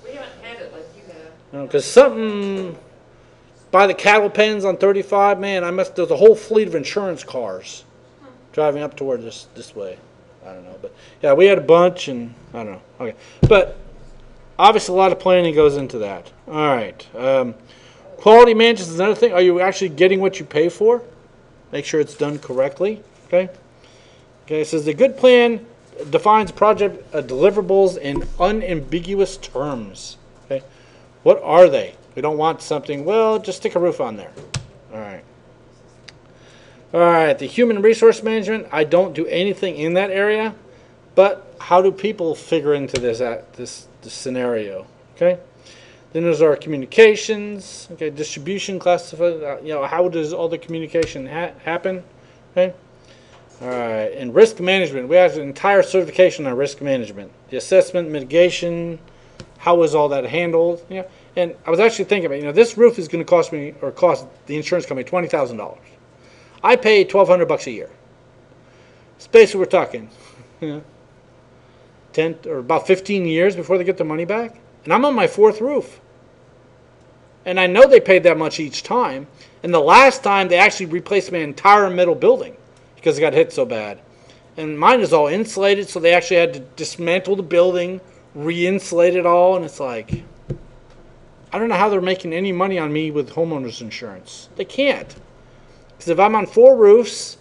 We haven't had it like you have. No, because something by the cattle pens on 35, man, there's a whole fleet of insurance cars driving up toward this way. I don't know, but yeah, we had a bunch, and I don't know. Okay, but obviously a lot of planning goes into that. All right, quality management is another thing. Are you actually getting what you pay for? Make sure it's done correctly. Okay. Okay, it says a good plan defines project deliverables in unambiguous terms. Okay, what are they? We don't want something, well, just stick a roof on there. All right. All right, the human resource management, I don't do anything in that area, but how do people figure into this scenario? Okay. Then there's our communications. Okay, distribution, classified. How does all the communication happen? Okay. All right, and risk management. We have an entire certification on risk management. The assessment, mitigation. How is all that handled? Yeah. And I was actually thinking about, this roof is going to cost me, or cost the insurance company $20,000. I pay $1,200 a year. It's basically, we're talking 10 or about 15 years before they get the money back. And I'm on my 4th roof. And I know they paid that much each time. And the last time they actually replaced my entire middle building because it got hit so bad. And mine is all insulated, so they actually had to dismantle the building, re-insulate it all, and it's like, I don't know how they're making any money on me with homeowners insurance. They can't. Because if I'm on 4 roofs,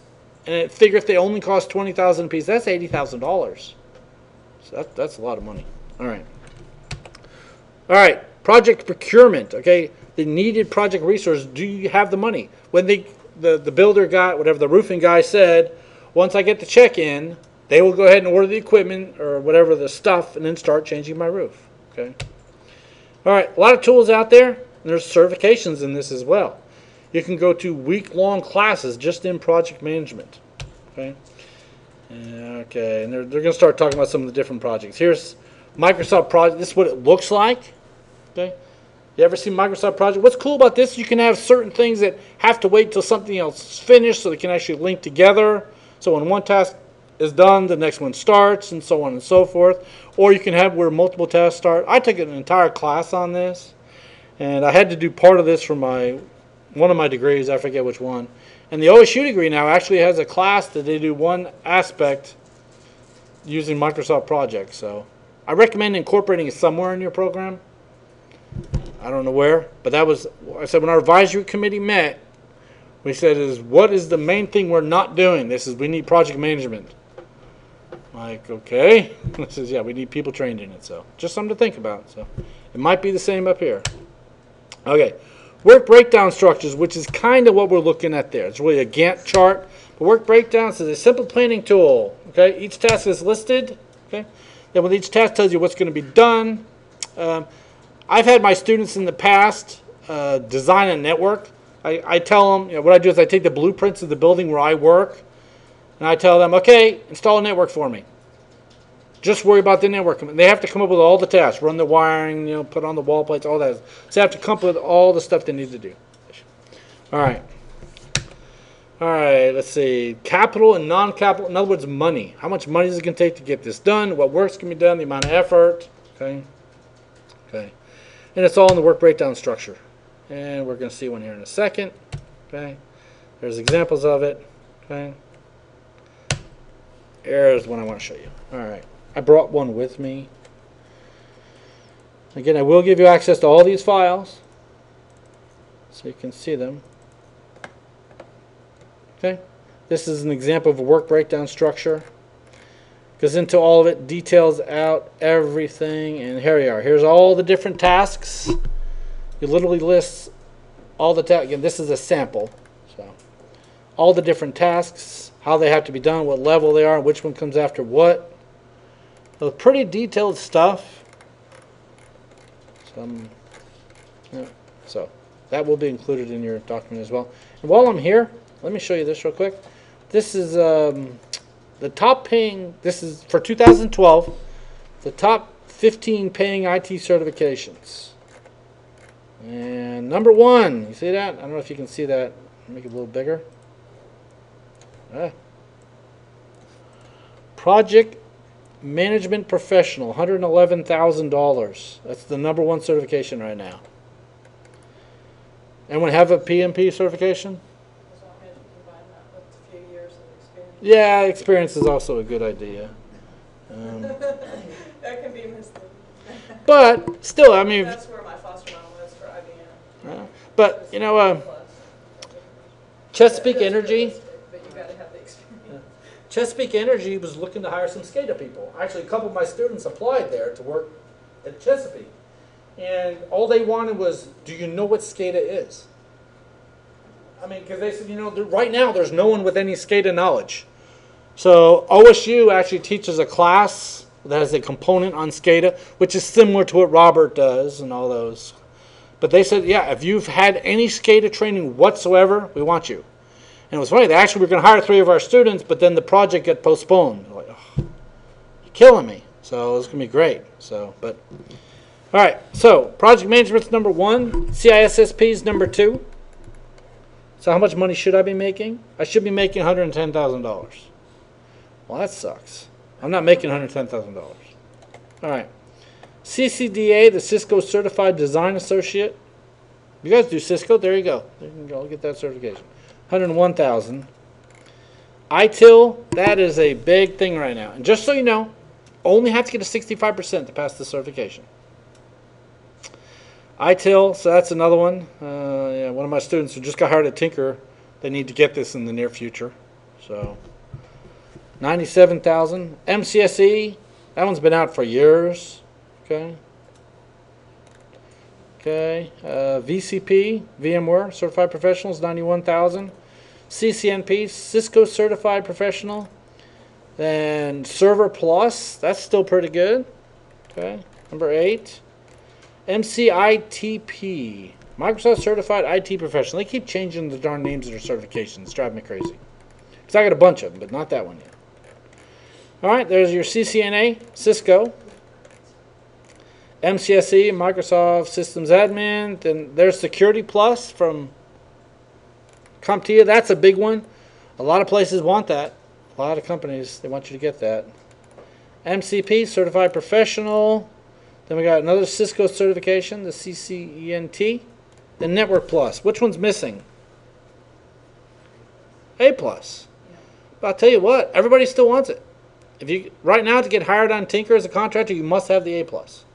and figure if they only cost $20,000 a piece, that's $80,000. So that's a lot of money. All right. All right. Project procurement. Okay. The needed project resource. Do you have the money? When the builder got, whatever the roofing guy said, once I get the check in, they will go ahead and order the equipment or whatever the stuff and then start changing my roof. Okay. All right, a lot of tools out there, and there's certifications in this as well. You can go to week-long classes just in project management. Okay. Okay, and they're going to start talking about some of the different projects. Here's Microsoft Project. This is what it looks like. Okay. You ever seen Microsoft Project? What's cool about this, you can have certain things that have to wait till something else is finished so they can actually link together. So when one task is done, the next one starts, and so on and so forth. Or you can have where multiple tasks start. I took an entire class on this, and I had to do part of this for one of my degrees. I forget which one. And the OSU degree now actually has a class that they do one aspect using Microsoft Project. So I recommend incorporating it somewhere in your program. I don't know where, but I said when our advisory committee met, we said what is the main thing we're not doing? We need project management. Like, okay. It says, yeah, we need people trained in it. So just something to think about. So it might be the same up here. Okay. Work breakdown structures, which is kind of what we're looking at there. It's really a Gantt chart. But work breakdowns is a simple planning tool. Okay. Each task is listed. Okay. Then with each task tells you what's going to be done. I've had my students in the past design a network. I tell them, what I do is I take the blueprints of the building where I work, and I tell them, okay, install a network for me. Just worry about the network. They have to come up with all the tasks, run the wiring, put on the wall plates, all that. So they have to come up with all the stuff they need to do. All right. All right, let's see. Capital and non-capital, in other words, money. How much money is it going to take to get this done? What works can be done, the amount of effort. Okay. Okay. And it's all in the work breakdown structure. And we're going to see one here in a second. Okay. There's examples of it. Okay. Here's one I want to show you. All right. I brought one with me. Again, I will give you access to all these files so you can see them. Okay, this is an example of a work breakdown structure. Goes into all of it, details out everything, and here we are. Here's all the different tasks. It literally lists all the tasks. Again, this is a sample. So, all the different tasks, how they have to be done, what level they are, which one comes after what. So, pretty detailed stuff. So, that will be included in your document as well. And while I'm here, let me show you this real quick. This is the top paying, this is for 2012, the top 15 paying IT certifications. And number 1, you see that? I don't know if you can see that. Make it a little bigger. Project Management Professional, $111,000. That's the number 1 certification right now. Anyone have a PMP certification? As long as you combine that with a few years of experience. Yeah, experience is also a good idea. That can be misleading. But still, I mean, That's where my foster mom was for IBM. but you know, Chesapeake Energy. But you gotta have the experience. Chesapeake Energy was looking to hire some SCADA people. Actually, a couple of my students applied there to work at Chesapeake. And all they wanted was, do you know what SCADA is? I mean, because they said, you know, right now there's no one with any SCADA knowledge. So OSU actually teaches a class that has a component on SCADA, which is similar to what Robert does and all those. But they said, yeah, if you've had any SCADA training whatsoever, we want you. And it was funny, they actually were going to hire 3 of our students, but then the project got postponed. They're like, oh, you're killing me. So it's going to be great. So, but all right. So project management's number 1. CISSP is number 2. So how much money should I be making? I should be making $110,000. Well, that sucks. I'm not making $110,000. All right. CCDA, the Cisco Certified Design Associate. You guys do Cisco? There you go. There you can go get that certification. $101,000. ITIL, that is a big thing right now. And just so you know, only have to get a 65% to pass the certification. ITIL, so that's another one. Yeah, one of my students who just got hired at Tinker, they need to get this in the near future. So, $97,000. MCSE, that one's been out for years. Okay. Okay. VCP, VMware, Certified Professionals, $91,000. CCNP, Cisco Certified Professional. Then Server Plus, that's still pretty good. Okay. Number 8. MCITP, Microsoft Certified IT Professional. They keep changing the darn names of their certifications. It's driving me crazy. Because I got a bunch of them, but not that one yet. All right, there's your CCNA, Cisco. MCSE, Microsoft Systems Admin. Then there's Security Plus from CompTIA. That's a big one. A lot of places want that. A lot of companies, they want you to get that. MCP, Certified Professional. Then we got another Cisco certification, the CCENT. Then Network Plus. Which one's missing? A Plus. But I'll tell you what, everybody still wants it. If you right now to get hired on Tinker as a contractor, you must have the A Plus.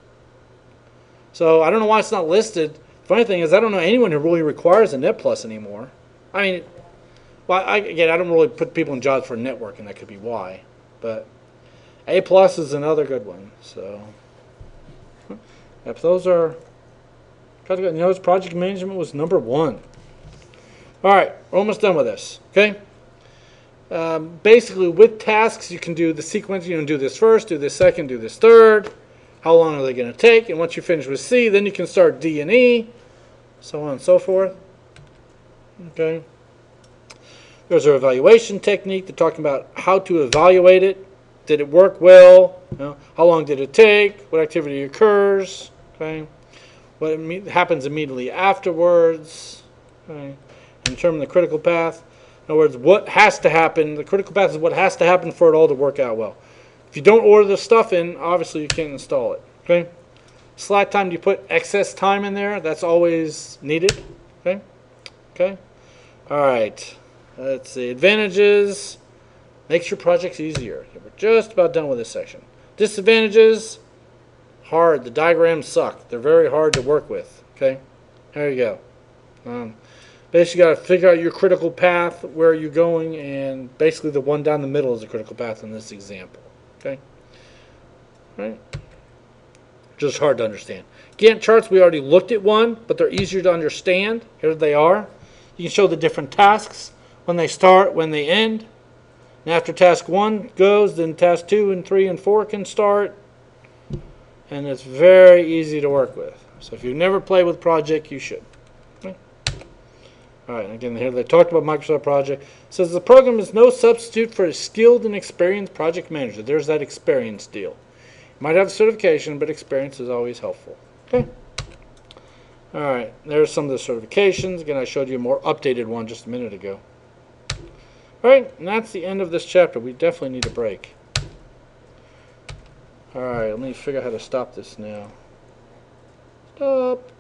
So I don't know why it's not listed. Funny thing is, I don't know anyone who really requires a Net Plus anymore. I mean, well, again, I don't really put people in jobs for networking. That could be why. But A Plus is another good one. So. Yep, those are, you notice project management was number 1. All right, we're almost done with this, okay? Basically, with tasks, you can do the sequence. You can do this first, do this second, do this third. How long are they going to take? And once you finish with C, then you can start D and E, so on and so forth. Okay. There's our evaluation technique. They're talking about how to evaluate it. Did it work well? You know, how long did it take? What activity occurs? Okay. What happens immediately afterwards? Okay. And determine the critical path. In other words, what has to happen. The critical path is what has to happen for it all to work out well. If you don't order the stuff in, obviously you can't install it. Okay. Slack time, do you put excess time in there? That's always needed. Okay. Okay. All right. Let's see. Advantages. Makes your projects easier. We're just about done with this section. Disadvantages. hard. The diagrams suck. They're very hard to work with. Okay, there you go. Basically, you got to figure out your critical path, where you're going, and basically the one down the middle is a critical path in this example. Okay, right? Just hard to understand. Gantt charts, we already looked at one, but they're easier to understand. Here they are. You can show the different tasks, when they start, when they end. And after task 1 goes, then task 2 and 3 and 4 can start. And it's very easy to work with. So if you've never played with Project, you should. Okay. All right, again, here they talked about Microsoft Project. It says the program is no substitute for a skilled and experienced project manager. There's that experience deal. You might have certification, but experience is always helpful. Okay. All right, there's some of the certifications. Again, I showed you a more updated one just a minute ago. All right, and that's the end of this chapter. We definitely need a break. All right, let me figure out how to stop this now. Stop.